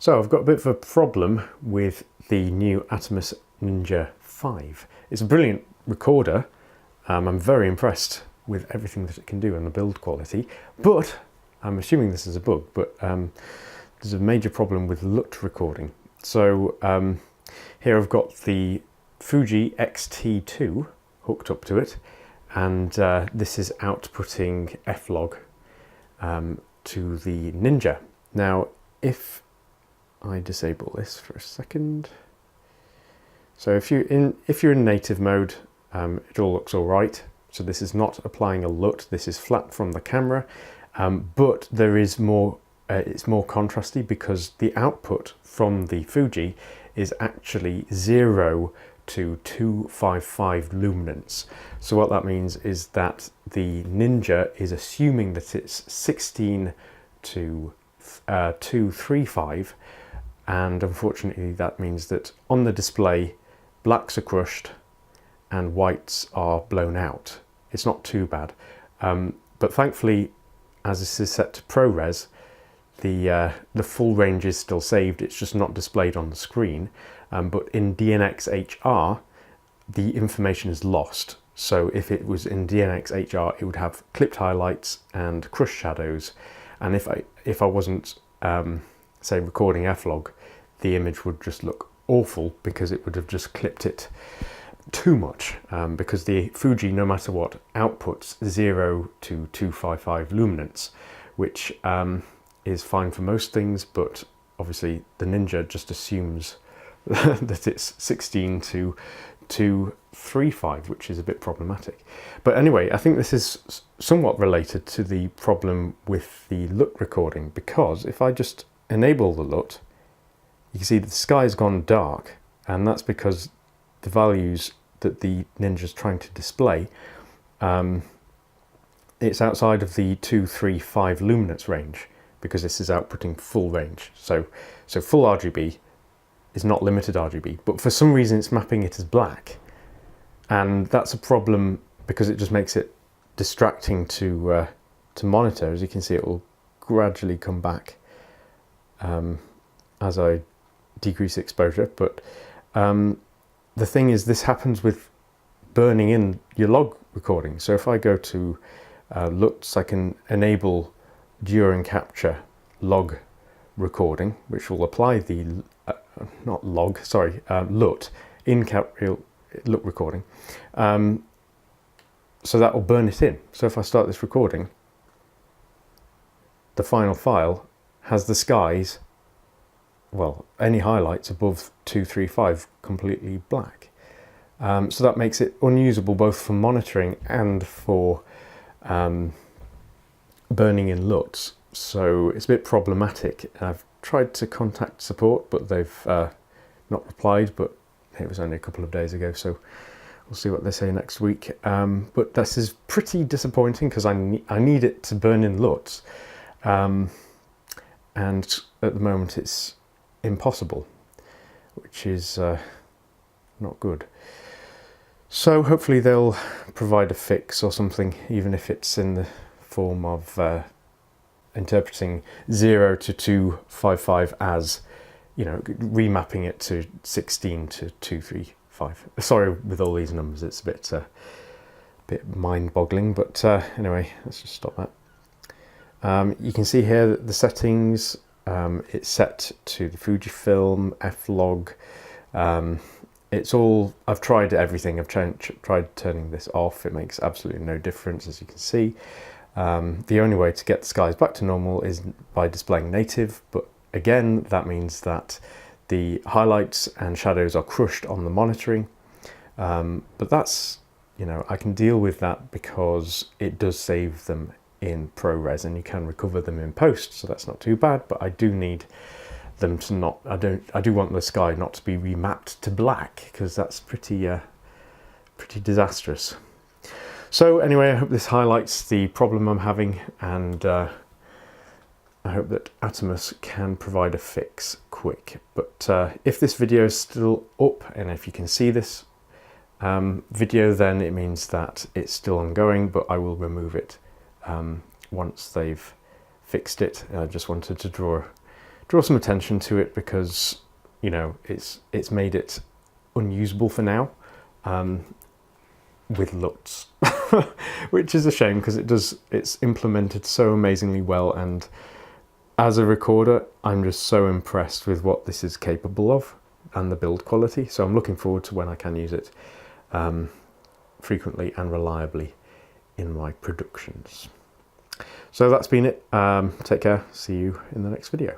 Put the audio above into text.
So I've got a bit of a problem with the new Atomos Ninja 5. It's a brilliant recorder. I'm very impressed with everything that it can do and the build quality, but I'm assuming this is a bug, but there's a major problem with LUT recording. So here I've got the Fuji X-T2 hooked up to it, and this is outputting F-log to the Ninja. Now, if I disable this for a second. So if you're in native mode, it all looks all right. So this is not applying a LUT. This is flat from the camera, but there is more. It's more contrasty because the output from the Fuji is actually 0 to 255 luminance. So what that means is that the Ninja is assuming that it's 16 to 235. And unfortunately that means that on the display blacks are crushed and whites are blown out. It's not too bad, but thankfully, as this is set to ProRes, the full range is still saved. It's just not displayed on the screen, but in DNxHR the information is lost. So if it was in DNxHR, it would have clipped highlights and crushed shadows, and if I wasn't say recording F-log, the image would just look awful because it would have just clipped it too much, because the Fuji, no matter what, outputs 0 to 255 luminance, which is fine for most things, but obviously the Ninja just assumes that it's 16 to 235, which is a bit problematic. But anyway, I think this is somewhat related to the problem with the LUT recording, because if I just enable the LUT, you can see the sky's gone dark, and that's because the values that the Ninja's trying to display, it's outside of the 235 luminance range, because this is outputting full range. So full RGB is not limited RGB, but for some reason it's mapping it as black, and that's a problem because it just makes it distracting to monitor. As you can see, it will gradually come back as I decrease exposure, but the thing is, this happens with burning in your log recording. So if I go to LUTs, I can enable during capture log recording, which will apply the LUT in LUT recording. So that will burn it in. So if I start this recording, the final file has the skies, well, any highlights above 235 completely black. So that makes it unusable both for monitoring and for burning in LUTs. So it's a bit problematic. I've tried to contact support, but they've not replied, but it was only a couple of days ago, so we'll see what they say next week. But this is pretty disappointing because I need it to burn in LUTs, and at the moment it's impossible, which is not good. So hopefully they'll provide a fix or something, even if it's in the form of interpreting 0 to 255 as, you know, remapping it to 16 to 235. Sorry, with all these numbers, it's a bit mind-boggling, but anyway, let's just stop that. You can see here that the settings, it's set to the Fujifilm, F-log. It's all, I've tried everything. I've tried turning this off. It makes absolutely no difference, as you can see. The only way to get the skies back to normal is by displaying native, but again, that means that the highlights and shadows are crushed on the monitoring. But that's, you know, I can deal with that because it does save them in ProRes and you can recover them in post, so that's not too bad. But I do need them to not, I do want the sky not to be remapped to black, because that's pretty disastrous. So anyway, I hope this highlights the problem I'm having, and I hope that Atomos can provide a fix quick. But if this video is still up, and if you can see this video, then it means that it's still ongoing, but I will remove it once they've fixed it. I just wanted to draw draw some attention to it because, you know, it's made it unusable for now with LUTs, which is a shame because it's implemented so amazingly well, and as a recorder I'm just so impressed with what this is capable of and the build quality. So I'm looking forward to when I can use it frequently and reliably in my productions. So that's been it. Take care. See you in the next video.